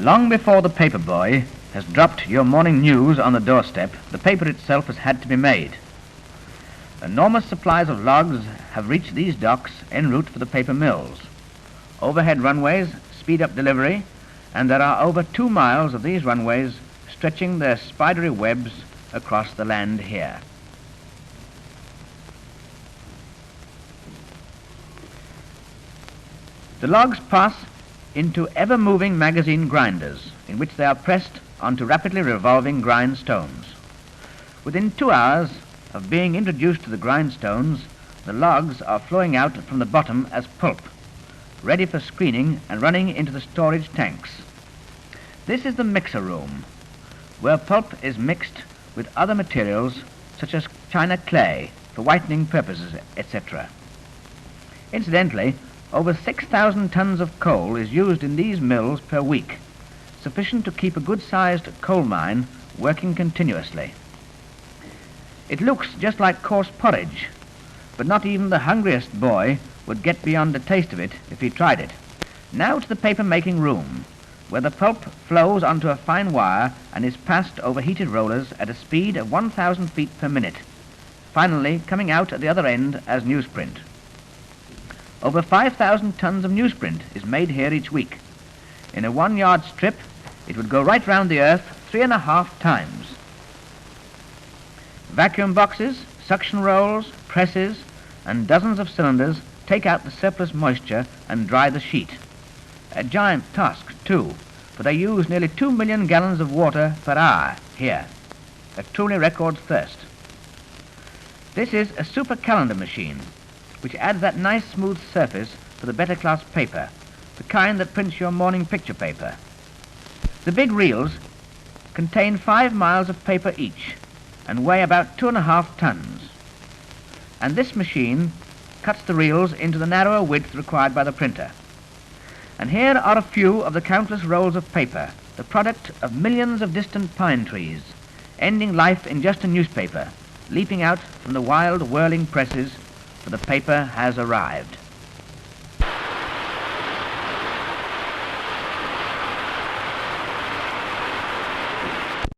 Long before the paper boy has dropped your morning news on the doorstep, the paper itself has had to be made. Enormous supplies of logs have reached these docks en route for the paper mills. Overhead runways speed up delivery, and there are over 2 miles of these runways stretching their spidery webs across the land here. The logs pass into ever-moving magazine grinders, in which they are pressed onto rapidly revolving grindstones. Within 2 hours of being introduced to the grindstones, the logs are flowing out from the bottom as pulp, ready for screening and running into the storage tanks. This is the mixer room, where pulp is mixed with other materials such as china clay for whitening purposes, etc. Incidentally, over 6,000 tons of coal is used in these mills per week, sufficient to keep a good-sized coal mine working continuously. It looks just like coarse porridge, but not even the hungriest boy would get beyond a taste of it if he tried it. Now to the paper-making room, where the pulp flows onto a fine wire and is passed over heated rollers at a speed of 1,000 feet per minute, finally coming out at the other end as newsprint. Over 5,000 tons of newsprint is made here each week. In a 1-yard strip, it would go right round the earth 3.5 times. Vacuum boxes, suction rolls, presses, and dozens of cylinders take out the surplus moisture and dry the sheet. A giant task, too, for they use nearly 2 million gallons of water per hour here, a truly record thirst. This is a super calendar machine, which adds that nice smooth surface for the better class paper, the kind that prints your morning picture paper. The big reels contain 5 miles of paper each and weigh about 2.5 tons. And this machine cuts the reels into the narrower width required by the printer. And here are a few of the countless rolls of paper, the product of millions of distant pine trees, ending life in just a newspaper, leaping out from the wild whirling presses, for the paper has arrived.